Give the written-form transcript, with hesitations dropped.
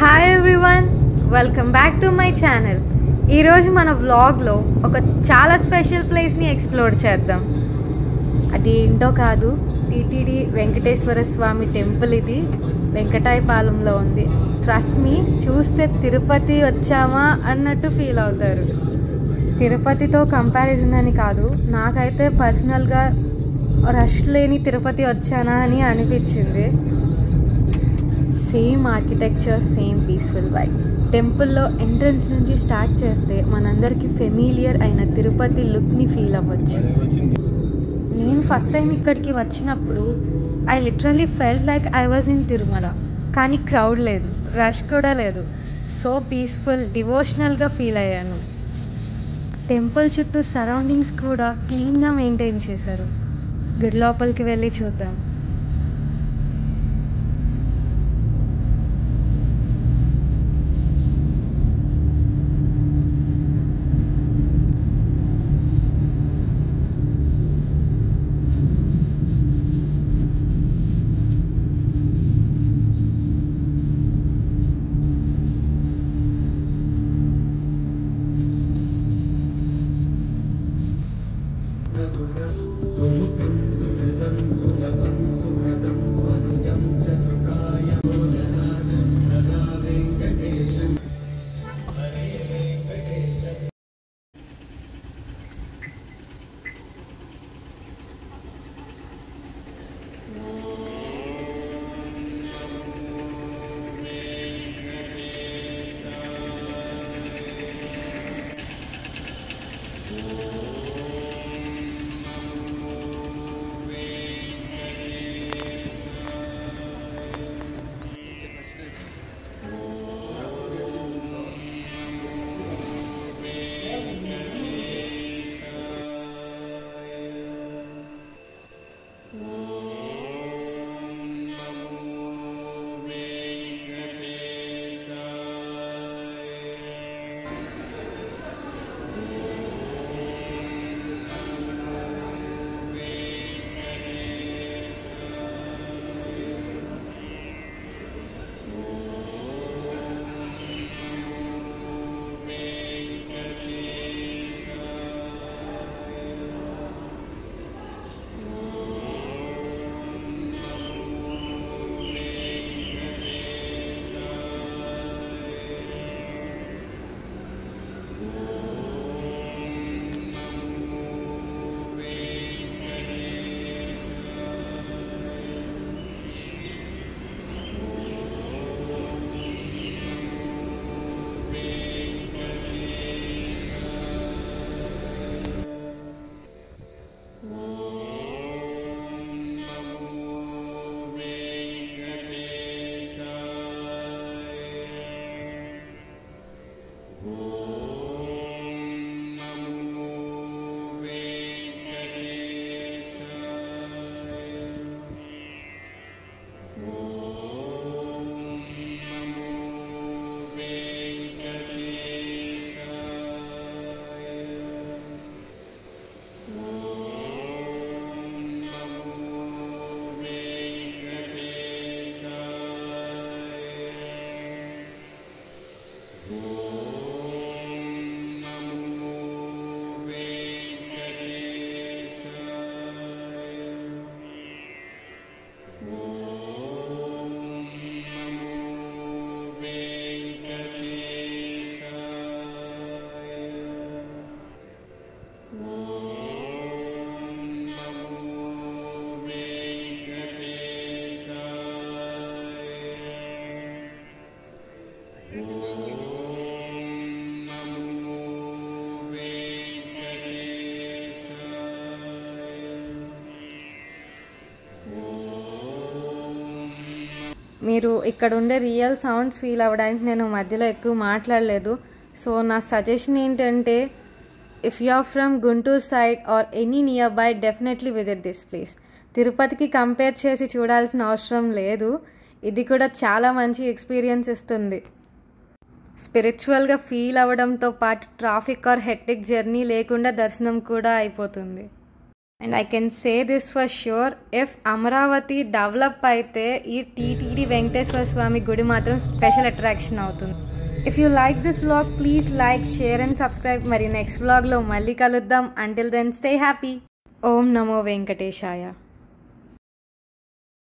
Hi everyone, welcome back to my channel. ఈరోజు మన వ్లాగ్లో ఒక చాలా స్పెషల్ ప్లేస్ని ఎక్స్ప్లోర్ చేద్దాం. అది ఏంటో కాదు, టీటీడీ వెంకటేశ్వర స్వామి టెంపుల్. ఇది వెంకటాయపాలెంలో ఉంది. ట్రస్ట్ మీ, చూస్తే తిరుపతి వచ్చామా అన్నట్టు ఫీల్ అవుతారు. తిరుపతితో కంపారిజన్ అని కాదు, నాకైతే పర్సనల్గా రష్ లేని తిరుపతి వచ్చానా అని అనిపించింది. Same architecture, same peaceful vibe. టెంపుల్లో ఎంట్రన్స్ నుంచి స్టార్ట్ చేస్తే మనందరికీ ఫెమిలియర్ అయిన తిరుపతి లుక్ని ఫీల్ అవ్వచ్చు. నేను ఫస్ట్ టైం ఇక్కడికి వచ్చినప్పుడు I literally felt like I was in Tirumala. కానీ క్రౌడ్ లేదు, రష్ కూడా లేదు. సో పీస్ఫుల్, డివోషనల్గా ఫీల్ అయ్యాను. టెంపుల్ చుట్టూ సరౌండింగ్స్ కూడా క్లీన్గా మెయింటైన్ చేశారు. గుడి లోపలికి వెళ్ళి చూద్దాం. మీరు ఇక్కడ ఉండే రియల్ సౌండ్స్ ఫీల్ అవ్వడానికి నేను మధ్యలో ఎక్కువ మాట్లాడలేదు. సో నా సజెషన్ ఏంటంటే, if you are from Guntur side or any nearby, definitely visit this place. తిరుపతికి కంపేర్ చేసి చూడాల్సిన అవసరం లేదు. ఇది కూడా చాలా మంచి ఎక్స్పీరియన్స్ ఇస్తుంది. స్పిరిచువల్గా ఫీల్ అవ్వడంతో పాటు ట్రాఫిక్ ఆర్ హెక్టిక్ జర్నీ లేకుండా దర్శనం కూడా అయిపోతుంది. And I can say this for sure, if Amaravati develop అయితే ఈ టీటీడీ వెంకటేశ్వర స్వామి గుడి మాత్రం స్పెషల్ అట్రాక్షన్ అవుతుంది. If you like this vlog please like, share and subscribe. మరి నెక్స్ట్ వ్లాగ్లో మళ్ళీ కలుద్దాం. Until then stay happy. ఓం నమో వెంకటేశాయ.